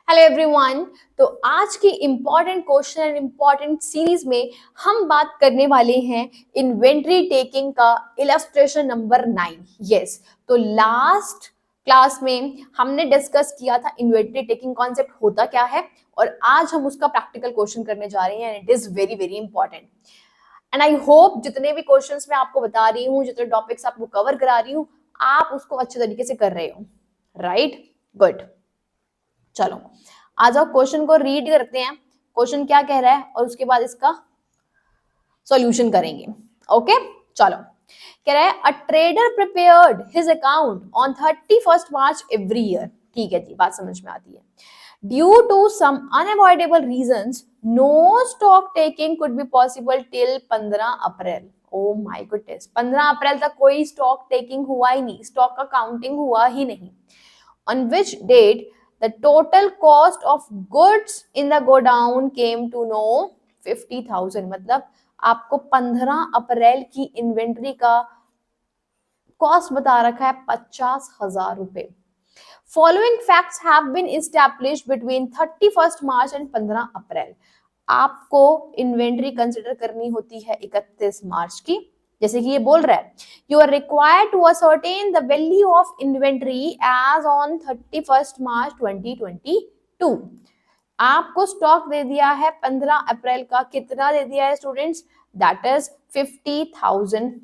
Hello everyone. तो आज की important question and important series में हम बात करने वाले हैं इन्वेंट्री टेकिंग का इलस्ट्रेशन नंबर 9। यस, तो लास्ट क्लास में हमने डिस्कस किया था इन्वेंट्री टेकिंग कॉन्सेप्ट होता क्या है, और आज हम उसका प्रैक्टिकल क्वेश्चन करने जा रहे हैं and it is very very important. And I hope जितने भी क्वेश्चंस मैं आपको बता रही हूँ, जितने टॉपिक्स आपको कवर करा रही हूँ, आप उसको अच्छे तरीके से कर रहे हो। Right, good. चलो आ जाओ, क्वेश्चन को रीड करते हैं। क्वेश्चन क्या कह रहा है और उसके बाद इसका सॉल्यूशन करेंगे। ओके, चलो। कह रहा है a trader prepared his account on 31st March every year. ठीक है जी, बात समझ में आती है। Due to some unavoidable reasons no stock taking could be possible till 15 April. Oh my goodness, 15 April तक कोई स्टॉक टेकिंग हुआ ही नहीं, स्टॉक का काउंटिंग हुआ ही नहीं। On which date the total cost of goods in the godown came to know 50,000। मतलब आपको 15 अप्रैल की इन्वेंट्री का कॉस्ट बता रखा है 50,000 रुपए। Following facts have been established between 31st March and 15 April. आपको इन्वेंट्री कंसिडर करनी होती है 31 मार्च की। जैसे कि ये बोल रहा है you are required to ascertain the value of inventory as on 31st March 2022। आपको स्टॉक दे दिया है 15 अप्रैल का। कितना दे दिया है स्टूडेंट्स? That is 50,000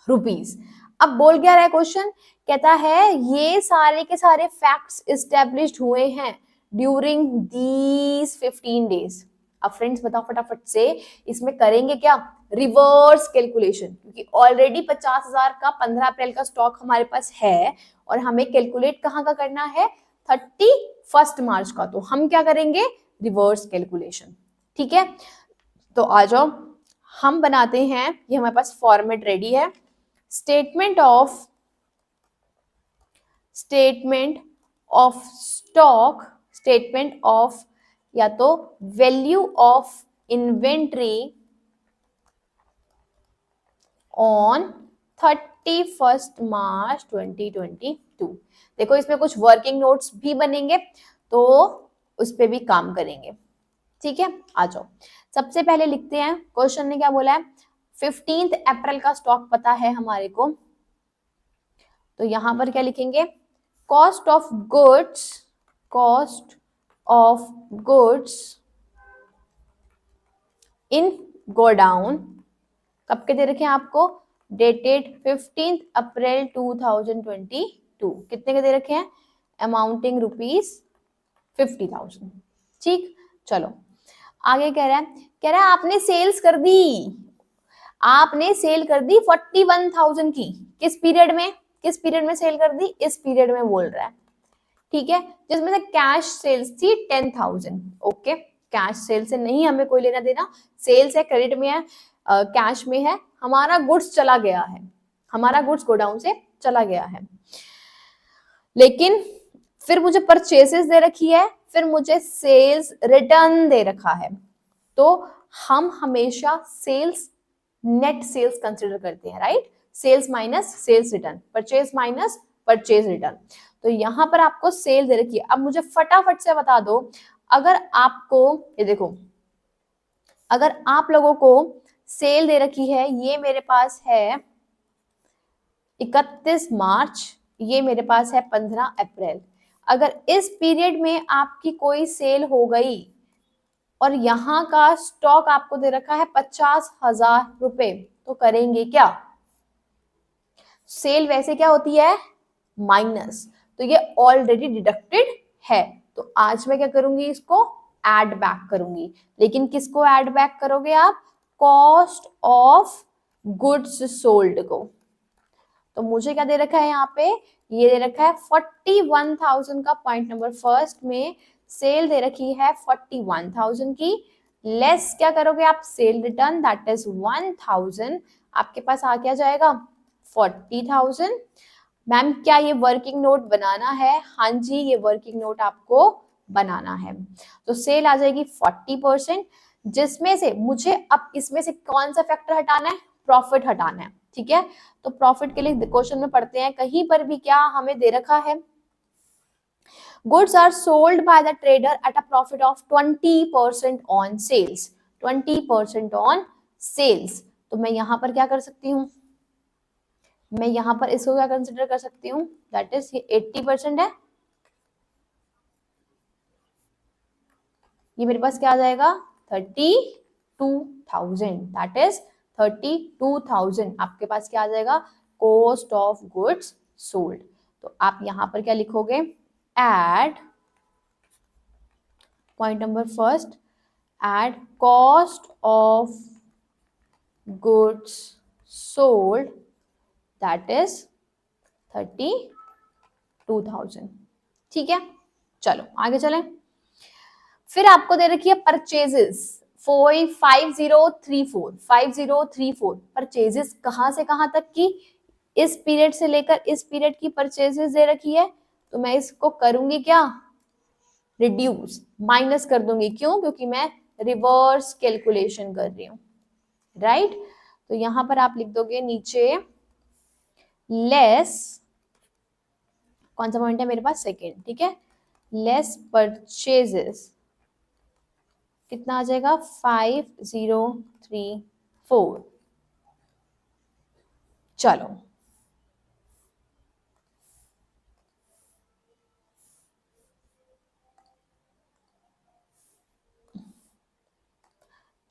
rupees. अब बोल क्या रहा है क्वेश्चन? कहता है ये सारे के सारे फैक्ट्स एस्टेब्लिश्ड हुए हैं ड्यूरिंग दीज 15 डेज। अब फ्रेंड्स बताओ फटाफट से, इसमें करेंगे क्या? रिवर्स कैलकुलेशन, क्योंकि ऑलरेडी 50,000 का 15 अप्रैल का स्टॉक हमारे पास है और हमें कैलकुलेट कहाँ का करना है? 31st मार्च का। तो हम क्या करेंगे? Reverse calculation. ठीक है, तो आ जाओ हम बनाते हैं। ये हमारे पास फॉर्मेट रेडी है। Statement of stock, statement of या तो value of inventory on 31st March 2022। देखो इसमें कुछ वर्किंग नोट्स भी बनेंगे, तो उस पर भी काम करेंगे। ठीक है, आ जाओ सबसे पहले लिखते हैं। क्वेश्चन ने क्या बोला है? 15 अप्रैल का स्टॉक पता है हमारे को, तो यहां पर क्या लिखेंगे? Cost of goods in godown. कब के दे रखे हैं आपको? डेटेड 15 अप्रैल 2022। कितने के दे रखे हैं? अमाउंटिंग ₹50,000। ठीक, चलो आगे कह रहा है आपने सेल्स कर दी, आपने सेल कर दी 41,000 की। किस पीरियड में? किस पीरियड में सेल कर दी? इस पीरियड में बोल रहा है। ठीक है, जिसमें से कैश सेल्स थी 10,000। ओके, कैश सेल से नहीं हमें कोई लेना देना। सेल्स है, क्रेडिट में है, कैश में है। हमारा गुड्स चला गया है, हमारा गुड्स गोडाउन से चला गया है। लेकिन फिर मुझे परचेसेस दे रखी है, फिर मुझे सेल्स रिटर्न दे रखा है। तो हम हमेशा सेल्स नेट सेल्स कंसिडर करते हैं। Right, sales minus sales return, purchase minus purchase return. तो यहां पर आपको सेल दे रखी है। अब मुझे फटाफट से बता दो, अगर आपको ये देखो, अगर आप लोगों को सेल दे रखी है, ये मेरे पास है 31 मार्च, ये मेरे पास है 15 अप्रैल। अगर इस पीरियड में आपकी कोई सेल हो गई और यहाँ का स्टॉक आपको दे रखा है 50,000 रुपए, तो करेंगे क्या? सेल वैसे क्या होती है? माइनस, तो ये ऑलरेडी डिडक्टेड है। तो आज मैं क्या करूंगी? इसको ऐड बैक करूंगी। लेकिन किसको ऐड बैक करोगे आप? कॉस्ट ऑफ गुड्स सोल्ड को। तो मुझे क्या दे रखा है यहाँ पे? ये दे रखा है 41,000 का। पॉइंट नंबर फर्स्ट में सेल दे रखी है 41,000 की। लेस क्या करोगे आप? Cell return, that is 1,000। आपके पास आ क्या जाएगा? 40,000। मैम क्या ये वर्किंग नोट बनाना है? हाँ जी, ये वर्किंग नोट आपको बनाना है। तो सेल आ जाएगी 40%, जिसमें से मुझे अब इसमें से कौन सा फैक्टर हटाना है? प्रॉफिट हटाना है। ठीक है, तो प्रॉफिट के लिए क्वेश्चन में पढ़ते हैं, कहीं पर भी क्या हमें दे रखा है? Goods are sold by the trader at a profit of 20% on sales. 20% on sales. तो मैं यहां पर क्या कर सकती हूँ, मैं यहां पर इसको क्या कंसिडर कर सकती हूँ, दैट इज ये 80% है, ये मेरे पास क्या आ जाएगा 32,000, दैट इज 32,000 आपके पास क्या आ जाएगा, कॉस्ट ऑफ गुड्स सोल्ड। तो आप यहां पर क्या लिखोगे, add point number first, add cost of goods sold that is 32,000। ठीक है, चलो आगे चलें। फिर आपको दे रखी है परचेजेस 5034 परचेजेस कहां से कहां तक की, इस पीरियड से लेकर इस पीरियड की परचेजेस दे रखी है। तो मैं इसको करूंगी क्या, रिड्यूस, माइनस कर दूंगी, क्यों, क्योंकि मैं रिवर्स कैलकुलेशन कर रही हूं, राइट। तो यहां पर आप लिख दोगे नीचे लेस, कौन सा पॉइंट है मेरे पास, सेकेंड, ठीक है, लेस परचेजेस कितना आ जाएगा 5034। चलो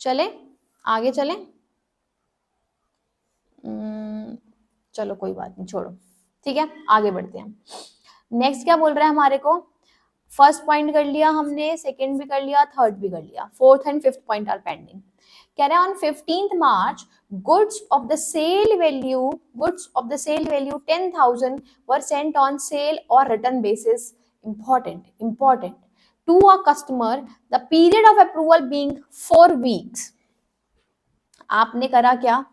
चले आगे चलें, चलो कोई बात नहीं, छोड़ो, ठीक है आगे बढ़ते हैं। नेक्स्ट क्या बोल रहा है हमारे को, फर्स्ट पॉइंट कर लिया हमने, सेकंड भी कर लिया, थर्ड भी कर लिया, fourth and fifth point are pending. कह रहे हैं on 15th March goods of the sale value 10,000 were sent on sale और return basis, important to a customer, the period of approval being 4 weeks. आपने करा क्या,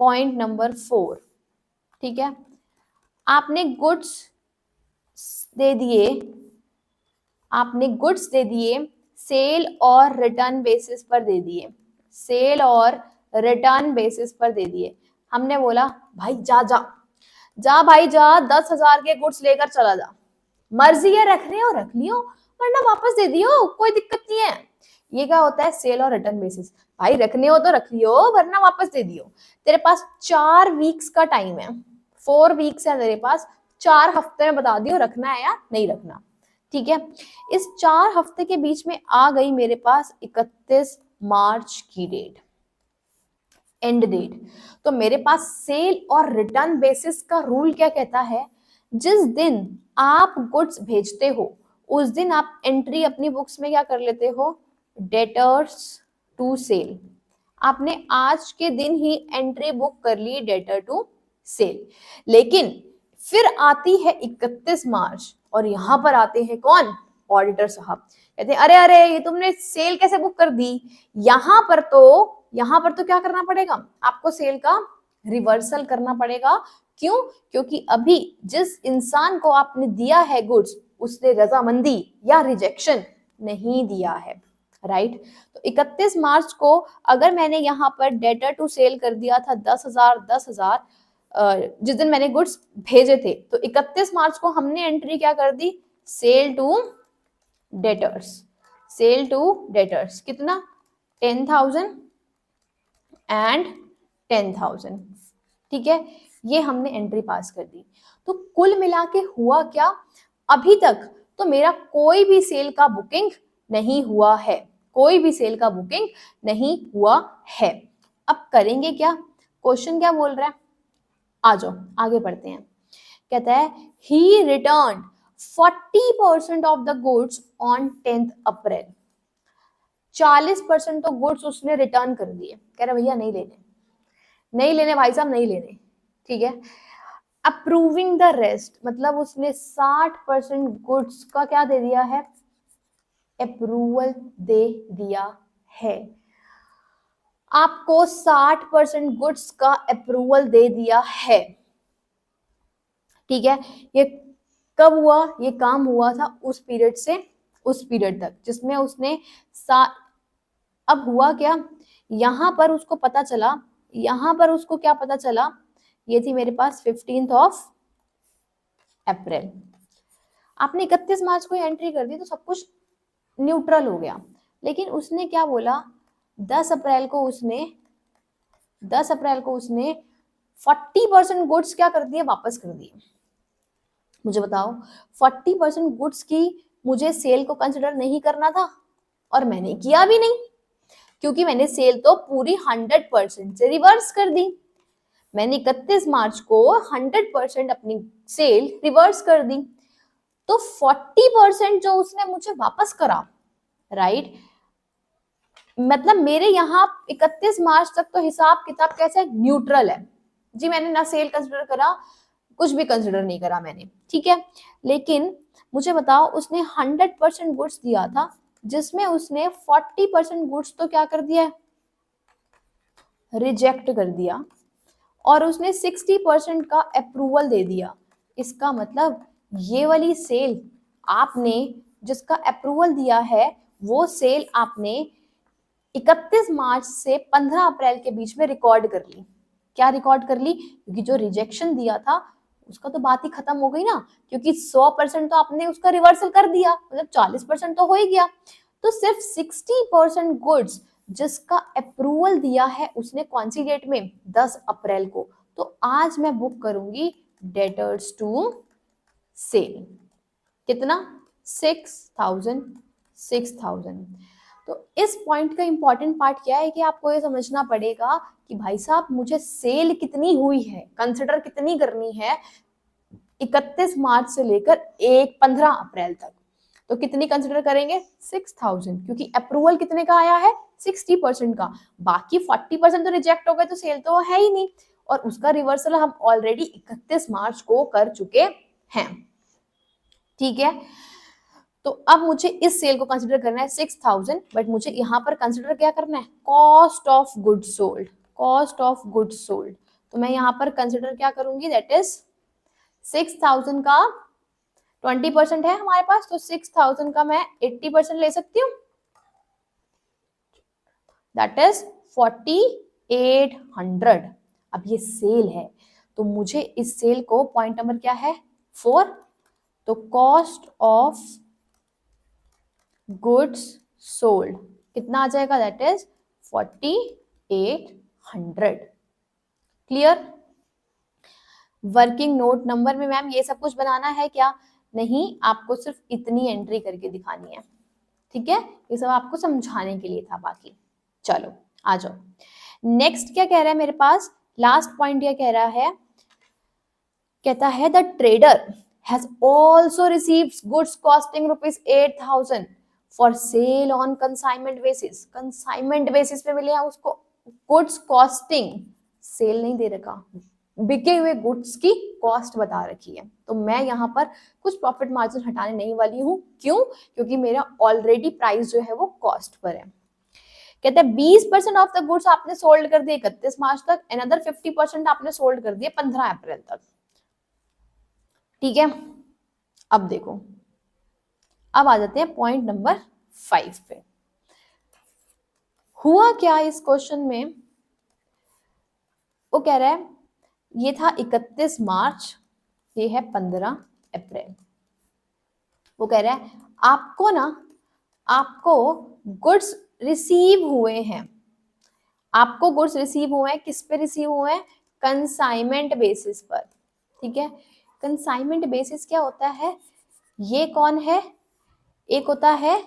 पॉइंट नंबर 4, ठीक है, आपने गुड्स दे दिए, आपने गुड्स दे दिए, सेल और रिटर्न बेसिस पर दे दिए, सेल और रिटर्न बेसिस पर दे दिए। हमने बोला भाई जा जा जा भाई जा, 10,000 के गुड्स लेकर चला जा, मर्जी है रखने हो रख लियो, वरना वापस दे दियो, कोई दिक्कत नहीं है। ये क्या होता है, सेल और रिटर्न बेसिस, भाई रखने हो तो रख लियो वरना वापस दे दियो। तेरे पास 4 वीक्स का टाइम है, 4 वीक्स है तेरे पास, 4 हफ्ते में बता दियो रखना है या नहीं रखना, ठीक है। इस 4 हफ्ते के बीच में आ गई मेरे पास 31 मार्च की डेट, एंड डेट। तो मेरे पास सेल और रिटर्न बेसिस का रूल क्या कहता है, जिस दिन आप गुड्स भेजते हो उस दिन आप एंट्री अपनी बुक्स में क्या कर लेते हो, डेटर्स टू सेल। आपने आज के दिन ही एंट्री बुक कर ली डेटर टू सेल, लेकिन फिर आती है 31 मार्च और यहां पर आते हैं कौन, ऑडिटर साहब, कहते हैं अरे अरे ये तुमने सेल कैसे बुक कर दी। यहां पर तो क्या करना पड़ेगा आपको, सेल का रिवर्सल करना पड़ेगा, क्यों, क्योंकि अभी जिस इंसान को आपने दिया है गुड्स उसने रजामंदी या रिजेक्शन नहीं दिया है, राइट। तो 31 मार्च को अगर मैंने यहाँ पर डेटर टू सेल कर दिया था 10,000 जिस दिन मैंने गुड्स भेजे थे, तो 31 मार्च को हमने एंट्री क्या कर दी, sale to debtors, sale to debtors कितना 10,000 एंड 10,000, ठीक है, ये हमने एंट्री पास कर दी। तो कुल मिला के हुआ क्या, अभी तक तो मेरा कोई भी सेल का बुकिंग नहीं हुआ है, कोई भी सेल का बुकिंग नहीं हुआ है। अब करेंगे क्या, क्वेश्चन क्या बोल रहा है, आ जाओ आगे बढ़ते हैं। कहता है ही return 40% of the goods on 10th April, 40% तो गुड्स उसने रिटर्न कर दिए, कह रहा भैया नहीं लेने, नहीं लेने भाई साहब नहीं लेने, ठीक है। अप्रूविंग द रेस्ट मतलब उसने 60% गुड्स का क्या दे दिया है, अप्रूवल दे दिया है, आपको 60% गुड्स का अप्रूवल दे दिया है, ठीक है। ये कब हुआ, ये काम हुआ था उस पीरियड से उस पीरियड तक जिसमें उसने अब हुआ क्या, यहां पर उसको पता चला, यहां पर उसको क्या पता चला, ये थी मेरे पास 15th ऑफ अप्रैल। आपने 31 मार्च को एंट्री कर दी तो सब कुछ न्यूट्रल हो गया, लेकिन उसने क्या बोला, 10 अप्रैल को उसने 40% गुड्स क्या कर दिए, वापस कर दिए। मुझे बताओ 40% गुड्स की मुझे सेल को कंसिडर नहीं करना था, और मैंने किया भी नहीं, क्योंकि मैंने सेल तो पूरी 100% से रिवर्स कर दी। मैंने 31 मार्च को 100% अपनी सेल रिवर्स कर दी, तो 40% जो उसने मुझे वापस करा, राइट, मतलब मेरे यहाँ 31 मार्च तक तो हिसाब किताब कैसे न्यूट्रल है जी। मैंने ना सेल कंसिडर करा, कुछ भी कंसिडर नहीं करा मैंने, ठीक है। लेकिन मुझे बताओ उसने 100% गुड्स दिया था, जिसमें उसने 40% गुड्स तो क्या कर दिया, रिजेक्ट कर दिया, और उसने 60% का अप्रूवल दे दिया। इसका मतलब ये वाली सेल आपने जिसका अप्रूवल दिया है, वो सेल आपने 31 मार्च से 15 अप्रैल के बीच में रिकॉर्ड कर ली। क्या रिकॉर्ड कर ली, क्योंकि जो रिजेक्शन दिया था उसका तो बात ही खत्म हो गई ना, क्योंकि 100% तो आपने उसका रिवर्सल कर दिया, मतलब 40% तो हो ही गया। तो सिर्फ 60% गुड्स जिसका अप्रूवल दिया है उसने कौन सी डेट में, 10 अप्रैल को। तो आज मैं बुक करूंगी डेटर्स टू सेल, कितना, 6,000। तो इस पॉइंट का इंपॉर्टेंट पार्ट क्या है कि आपको ये समझना पड़ेगा कि भाई साहब मुझे सेल कितनी हुई है, कंसिडर कितनी करनी है 31 मार्च से लेकर 15 अप्रैल तक। तो कितनी कंसिडर करेंगे, 6,000, क्योंकि अप्रूवल कितने का आया है, 60% का। बाकी 40% तो रिजेक्ट हो गए, तो सेल तो है ही नहीं, और उसका रिवर्सल हम ऑलरेडी 31 मार्च को कर चुके हैं, ठीक है। तो अब मुझे इस सेल को कंसिडर करना है 6,000, बट मुझे यहाँ पर कंसिडर क्या करना है, cost of goods sold, cost of goods sold. तो मैं यहाँ पर कंसिडर क्या करूंगी, दैट इज 6,000 का 20% है हमारे पास, तो 6,000 का मैं 80% ले सकती हूँ, दैट इज 4,800। अब ये सेल है, तो मुझे इस सेल को, पॉइंट नंबर क्या है, 4, तो कॉस्ट ऑफ गुड्स सोल्ड कितना आ जाएगा, that is 4,800। Clear. Working note number में मैम ये सब कुछ बनाना है क्या, नहीं, आपको सिर्फ इतनी एंट्री करके दिखानी है, ठीक है। ये सब आपको समझाने के लिए था, बाकी चलो आ जाओ। नेक्स्ट क्या कह रहा है मेरे पास, लास्ट पॉइंट ये कह रहा है, कहता है the trader has also received goods costing ₹8,000 for sale on consignment basis. Consignment basis पे मिले हैं उसको गुड्स कॉस्टिंग, सेल नहीं दे रखा, बिके हुए गुड्स की कॉस्ट बता रखी है। तो मैं यहाँ पर कुछ प्रॉफिट मार्जिन हटाने नहीं वाली हूँ, क्यों, क्योंकि मेरा ऑलरेडी प्राइस जो है वो कॉस्ट पर है। कहते हैं 20% ऑफ द गुड्स आपने सोल्ड कर दिए 31 मार्च तक, अनदर 50% आपने सोल्ड कर दिए 15 अप्रैल तक, ठीक है। अब देखो, अब आ जाते हैं पॉइंट नंबर 5 पे। हुआ क्या इस क्वेश्चन में, वो कह रहा है ये था 31 मार्च, ये है 15 अप्रैल। वो कह रहा है आपको ना, आपको गुड्स रिसीव हुए हैं, आपको गुड्स रिसीव हुए हैं, किस पे रिसीव हुए हैं, कंसाइनमेंट बेसिस पर, ठीक है। कंसाइनमेंट बेसिस क्या होता है, ये कौन है, एक होता है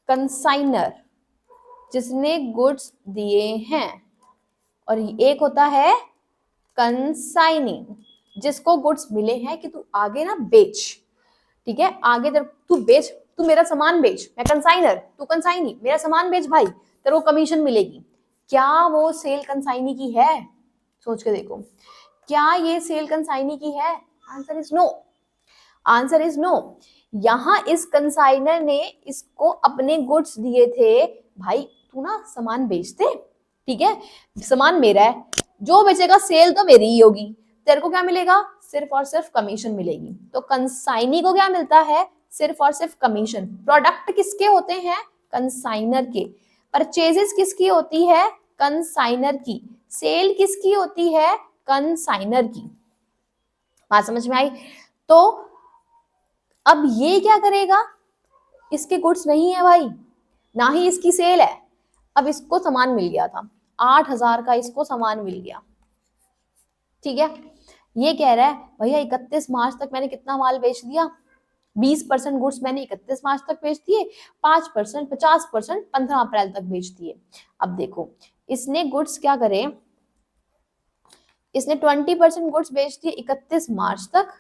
कंसाइनर जिसने गुड्स दिए हैं, और एक होता है कंसाइनी जिसको गुड्स मिले हैं कि तू आगे ना बेच, ठीक है, आगे तू बेच, तू मेरा सामान बेच, मैं कंसाइनर, तू कंसाइनी, मेरा सामान बेच भाई, तेरे को कमीशन मिलेगी। क्या वो सेल कंसाइनी की है, सोच के देखो, क्या ये सेल कंसाइनी की है, answer is no, answer is no. यहां इस कंसाइनर ने इसको अपने गुड्स दिए थे, भाई तू ना सामान बेच दे, ठीक है, सामान मेरा है, जो बेचेगा सेल तो मेरी ही होगी, तेरे को क्या मिलेगा, सिर्फ और सिर्फ कमीशन मिलेगी। तो कंसाइनी को क्या मिलता है, सिर्फ और सिर्फ कमीशन। प्रोडक्ट किसके होते हैं, कंसाइनर के। परचेजेस किसकी होती है, कंसाइनर की। सेल किसकी होती है, कंसाइनर की। बात समझ में आई। तो अब ये क्या करेगा, इसके गुड्स नहीं है भाई, ना ही इसकी सेल है। अब इसको सामान मिल गया था 8,000 का, इसको सामान मिल गया, ठीक है। ये कह रहा है भैया 31 मार्च तक मैंने कितना माल बेच दिया, 20% गुड्स मैंने 31 मार्च तक बेच दिए, 5% 50% 15 अप्रैल तक बेच दिए। अब देखो इसने गुड्स क्या करे, इसने 20% गुड्स बेच दिए 31 मार्च तक,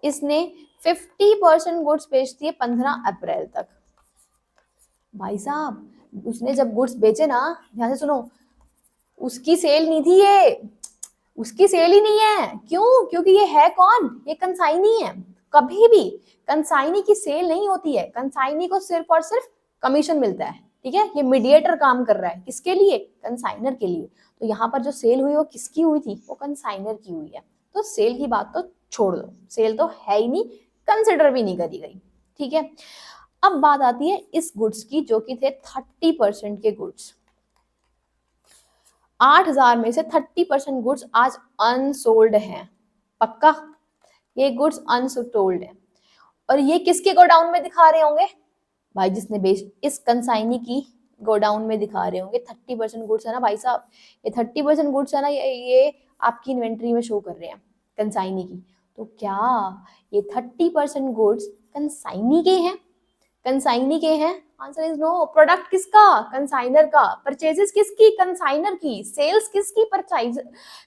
इसने 50% गुड्स बेच दिए 15 अप्रैल तक। भाई साहब उसने जब गुड्स बेचे ना, ध्यान से सुनो, उसकी सेल नहीं थी ये, उसकी सेल ही नहीं है। क्यों? क्योंकि ये है कौन, ये कंसाइनी है। कभी भी कंसाइनी की सेल नहीं होती है, कंसाइनी को सिर्फ और सिर्फ कमीशन मिलता है, ठीक है। ये मीडिएटर काम कर रहा है किसके लिए, कंसाइनर के लिए। तो यहाँ पर जो सेल हुई वो किसकी हुई थी, वो कंसाइनर की हुई है। तो सेल की बात तो छोड़ दो, सेल तो है ही नहीं, कंसिडर भी नहीं करी गई, ठीक है। अब बात आती है इस गुड्स की जो कि थे 30% के गुड्स। 8,000 में से 30% गुड्स आज अनसोल्ड हैं, पक्का ये गुड्स अनसोल्ड है। और ये किसके गोडाउन में दिखा रहे होंगे भाई, जिसने बेच, इस कंसाइनी की गोडाउन में दिखा रहे होंगे। 30% गुड्स है ना भाई साहब, ये 30% गुड्स है ना, ये आपकी इन्वेंट्री में शो कर रहे हैं कंसाइनी की। तो क्या ये 30% गुड्स कंसाइनी के हैं, कंसाइनी के हैं? Answer is no. प्रोडक्ट किसका, कंसाइनर का। परचेजेस किसकी, कंसाइनर की। सेल्स किसकी, परचेज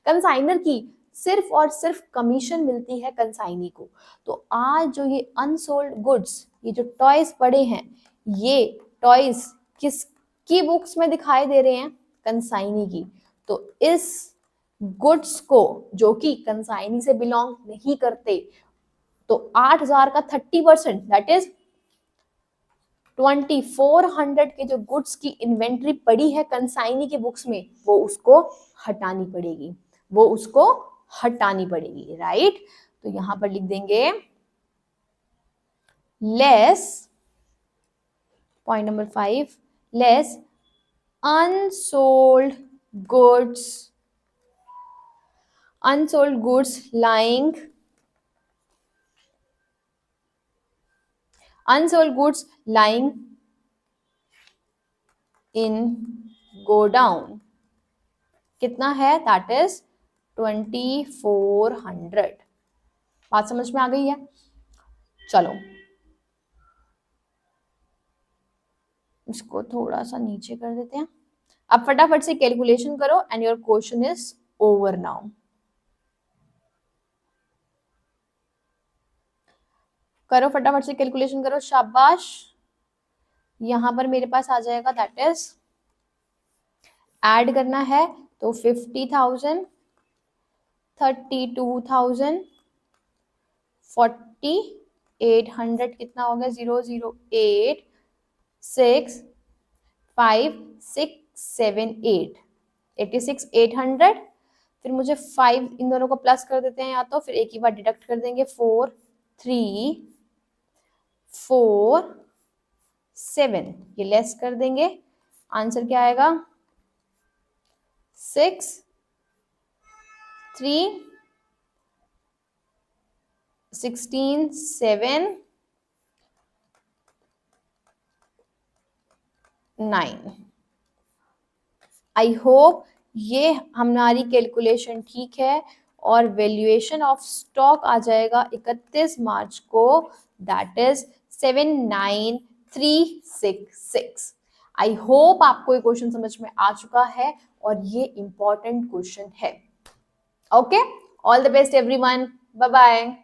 कंसाइनर की। सिर्फ और सिर्फ कमीशन मिलती है कंसाइनी को। तो आज जो ये अनसोल्ड गुड्स, ये जो टॉयज पड़े हैं, ये टॉयज किसकी बुक्स में दिखाई दे रहे हैं, कंसाइनी की। तो इस गुड्स को जो कि कंसाइनी से बिलोंग नहीं करते, तो 8,000 का 30% दैट इज 2400 के जो गुड्स की इन्वेंट्री पड़ी है कंसाइनी के बुक्स में, वो उसको हटानी पड़ेगी, वो उसको हटानी पड़ेगी, राइट। तो यहां पर लिख देंगे less, point number 5, less unsold goods, unsold goods lying, unsold goods lying in godown कितना है, दैट इज 2400। बात समझ में आ गई है? चलो इसको थोड़ा सा नीचे कर देते हैं। अब फटाफट से कैलकुलेशन करो and your question is over now. करो फटाफट से कैलकुलेशन करो, शाबाश। यहां पर मेरे पास आ जाएगा, दैट इज ऐड करना है तो 50,000, 32,000, 4800 कितना हो गया, 008 6 5 6 7 8 86,800। फिर मुझे 5 इन दोनों को प्लस कर देते हैं, या तो फिर एक ही बार डिडक्ट कर देंगे, 4 3 4 7, ये लेस कर देंगे। आंसर क्या आएगा, 6 3 16 7 9। आई होप ये हमारी कैलकुलेशन ठीक है, और वैल्यूएशन ऑफ स्टॉक आ जाएगा 31 मार्च को, दैट इज 79366। आई होप आपको ये क्वेश्चन समझ में आ चुका है, और ये इंपॉर्टेंट क्वेश्चन है। Okay, all the best everyone, bye bye.